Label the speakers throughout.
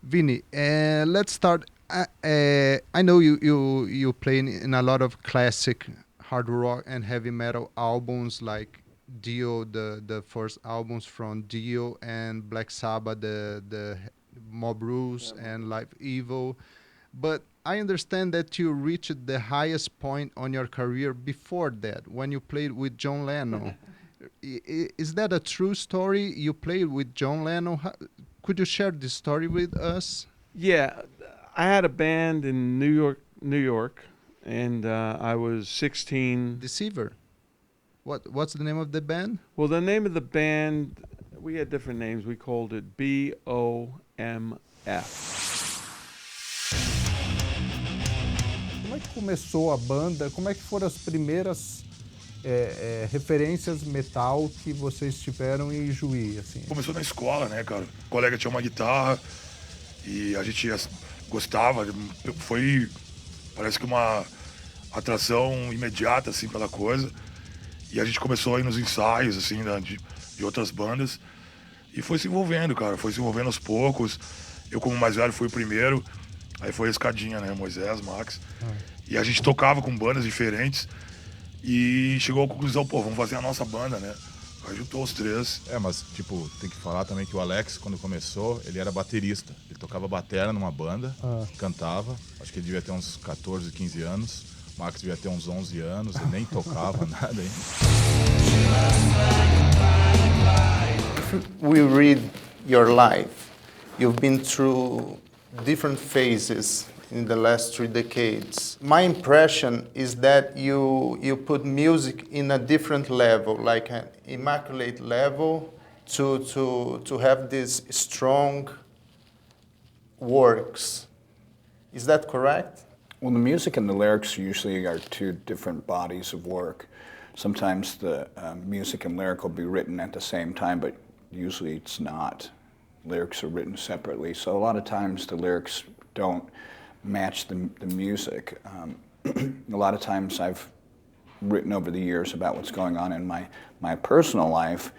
Speaker 1: Vinny, let's start. I know you play in a lot of classic hard rock and heavy metal albums like Dio, the first albums from Dio, and Black Sabbath, the Mob Rules and Live Evil. But I understand that you reached the highest point on your career before that, when you played with John Lennon. Is that a true story? You played with John Lennon. Could you share this story with us?
Speaker 2: Yeah, I had a band in New York, and I was 16.
Speaker 1: Deceiver. What's the name of the band?
Speaker 2: Well, the name of the band, we had different names. We called it BOMF.
Speaker 3: Como é que começou a banda? Como é que foram as primeiras referências metal que vocês tiveram em Juí, assim?
Speaker 4: Começou na escola, né, cara? O colega tinha uma guitarra e a gente gostava. Parece que uma atração imediata, assim, pela coisa. E a gente começou a ir nos ensaios, assim, de outras bandas. E foi se envolvendo, cara. Foi se envolvendo aos poucos. Eu, como mais velho, fui o primeiro. Aí foi a escadinha, né? Moisés, Max. E a gente tocava com bandas diferentes. E chegou à conclusão, pô, vamos fazer a nossa banda, né? Aí juntou os três.
Speaker 5: Mas, tipo, tem que falar também que o Alex, quando começou, ele era baterista. Ele tocava batera numa banda, cantava. Acho que ele devia ter uns 14, 15 anos. O Max devia ter uns 11 anos, ele nem tocava nada, hein?
Speaker 6: If we read your life, you've been through different phases in the last 3 decades. My impression is that you put music in a different level, like an immaculate level, to have these strong works. Is that correct?
Speaker 7: Well, the music and the lyrics usually are two different bodies of work. Sometimes the music and lyric will be written at the same time, but usually it's not. Lyrics are written separately, so a lot of times the lyrics don't match the music. A lot of times I've written over the years about what's going on in my personal life,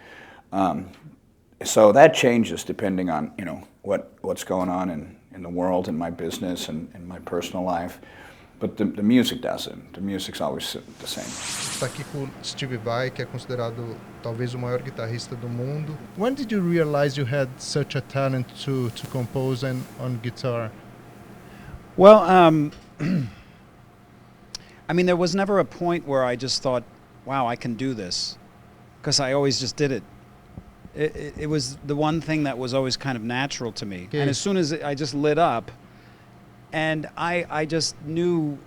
Speaker 7: so that changes depending on what's going on in the world, in my business, and in my personal life. But the music doesn't. The music's always the same.
Speaker 1: Está aqui com Steve Vai, que é considerado talvez o maior guitarrista do mundo. When did you realize you had such a talent to compose and on guitar?
Speaker 8: Well, I mean, there was never a point where I just thought, wow, I can do this, because I always just did it. It was the one thing that was always kind of natural to me.
Speaker 1: Okay.
Speaker 8: And as soon as I just lit up, and I just knew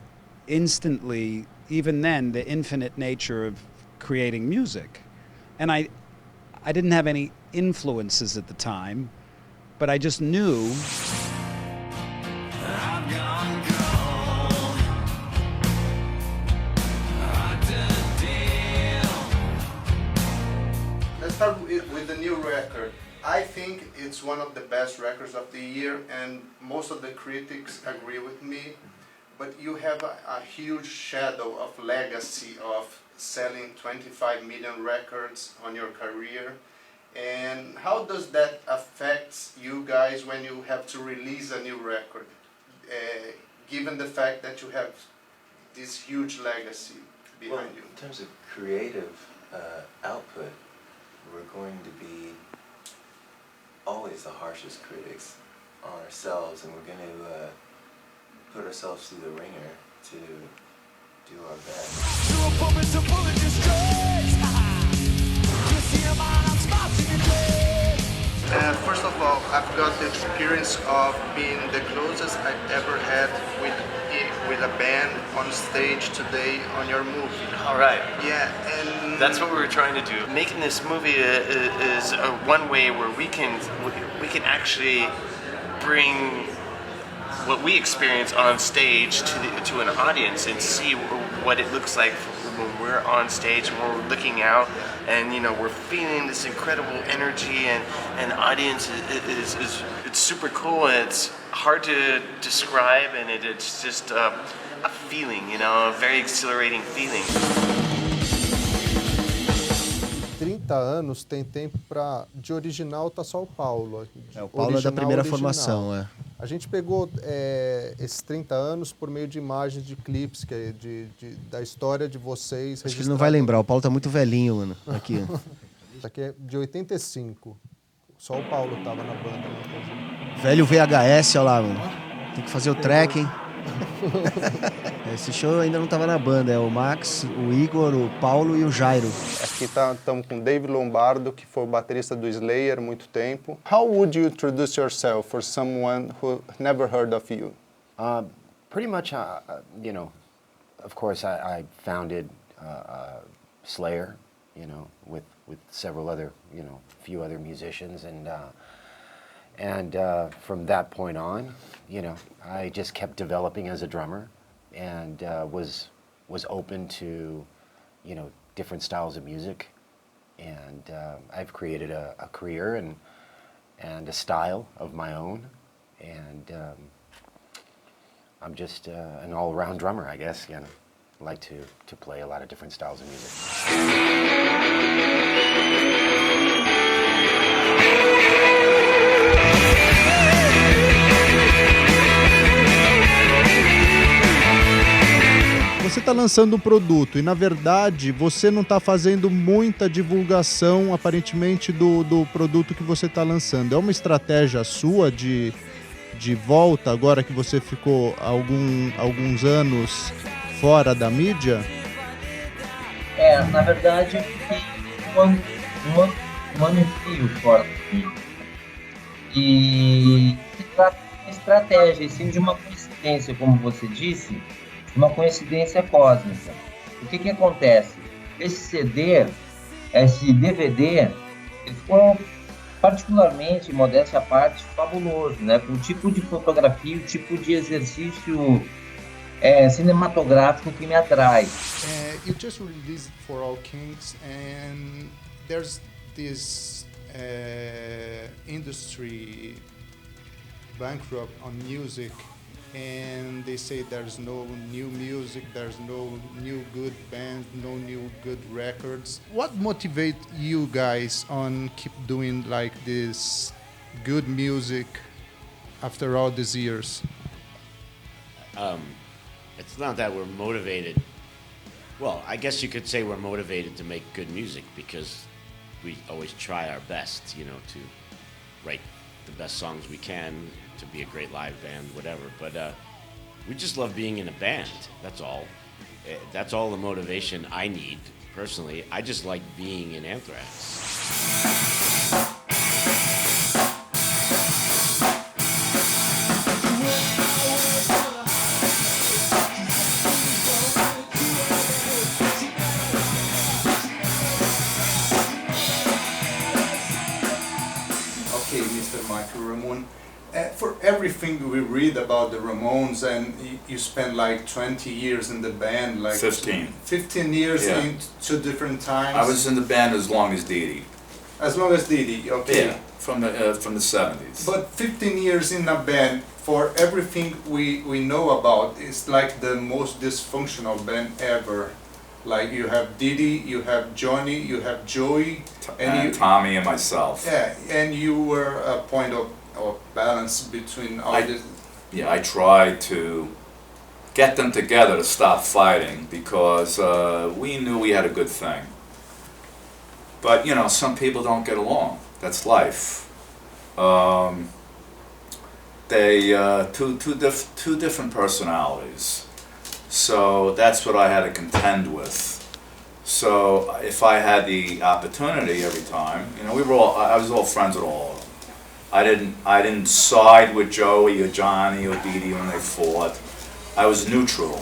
Speaker 8: instantly, even then, the infinite nature of creating music. And I didn't have any influences at the time, but I just knew.
Speaker 6: Let's start with the new record. I think it's one of the best records of the year, and most of the critics agree with me. But you have a huge shadow of legacy of selling 25 million records on your career. And how does that affect you guys when you have to release a new record, given the fact that you have this huge legacy behind you?
Speaker 9: In terms of creative output, we're going to be always the harshest critics on ourselves, and we're going to put ourselves through the ringer to do our best.
Speaker 6: First of all, I've got the experience of being the closest I've ever had with a band on stage today on your movie.
Speaker 9: All right.
Speaker 6: Yeah, and
Speaker 9: That's what we were trying to do. Making this movie is one way where we can actually bring what we experience on stage to an audience and see what it looks like when we're on stage and when we're looking out, and we're feeling this incredible energy, and the audience is it's super cool, and it's hard to describe, and it's just a feeling, a very exhilarating feeling.
Speaker 3: 30 anos tem tempo para... De original tá só o Paulo.
Speaker 10: O Paulo é da primeira
Speaker 3: original.
Speaker 10: formação, é.
Speaker 3: A gente pegou esses 30 anos por meio de imagens de clipes da história de vocês.
Speaker 10: Acho que ele não vai lembrar, o Paulo tá muito velhinho, mano. Aqui.
Speaker 3: Isso aqui é de 85. Só o Paulo tava na banda, né?
Speaker 10: Velho VHS, olha lá, mano. Tem que fazer o track, hein? Esse show ainda não tava na banda, é o Max, o Igor, o Paulo e o Jairo.
Speaker 6: Aqui estamos com o Dave Lombardo, que foi o baterista do Slayer há muito tempo. How would you introduce yourself for someone who never heard of you?
Speaker 11: Pretty much, you know, of course I founded Slayer, you know, with several other, you know, few other musicians, and from that point on, you know, I just kept developing as a drummer, and was open to, you know, different styles of music, and I've created a career and a style of my own, and I'm just an all-around drummer, I guess. You know, I like to play a lot of different styles of music.
Speaker 1: Você está lançando um produto e, na verdade, você não está fazendo muita divulgação, aparentemente, do produto que você está lançando. É uma estratégia sua de volta, agora que você ficou alguns anos fora da mídia?
Speaker 12: Na verdade, eu fiquei um ano e meio fora da mídia. E se trata de uma estratégia, e sim de uma coincidência, como você disse, uma coincidência cósmica. O que acontece? Esse CD, esse DVD, ele ficou particularmente, modéstia à parte, fabuloso, né? Com o tipo de fotografia, o tipo de exercício cinematográfico que me atrai.
Speaker 1: You just released For All Kings, and there's this industry bankrupt on music. And they say there's no new music, there's no new good bands, no new good records. What motivates you guys on keep doing like this good music after all these years?
Speaker 13: It's not that we're motivated. Well, I guess you could say we're motivated to make good music because we always try our best, you know, to write the best songs we can, to be a great live band, whatever. But we just love being in a band. That's all. That's all the motivation I need personally. I just like being in Anthrax.
Speaker 6: Okay, Mr. Michael Ramone. For everything we read about the Ramones, and you spent like 20 years in the band, like
Speaker 14: 15.
Speaker 6: 15 years
Speaker 14: Yeah.
Speaker 6: in two different times.
Speaker 14: I was in the band as long as Dee Dee.
Speaker 6: As long as Dee Dee, okay.
Speaker 14: Yeah, from the 70s.
Speaker 6: But 15 years in a band, for everything we know about, it's like the most dysfunctional band ever. Like you have Dee Dee, you have Johnny, you have Joey,
Speaker 14: and Tommy and myself.
Speaker 6: Yeah, and you were a point of balance between all this.
Speaker 14: Yeah, I tried to get them together to stop fighting because we knew we had a good thing. But you know, some people don't get along. That's life. Two different personalities. So that's what I had to contend with. So if I had the opportunity every time, you know, I was all friends with all of them. I didn't side with Joey or Johnny or Dee Dee when they fought. I was neutral.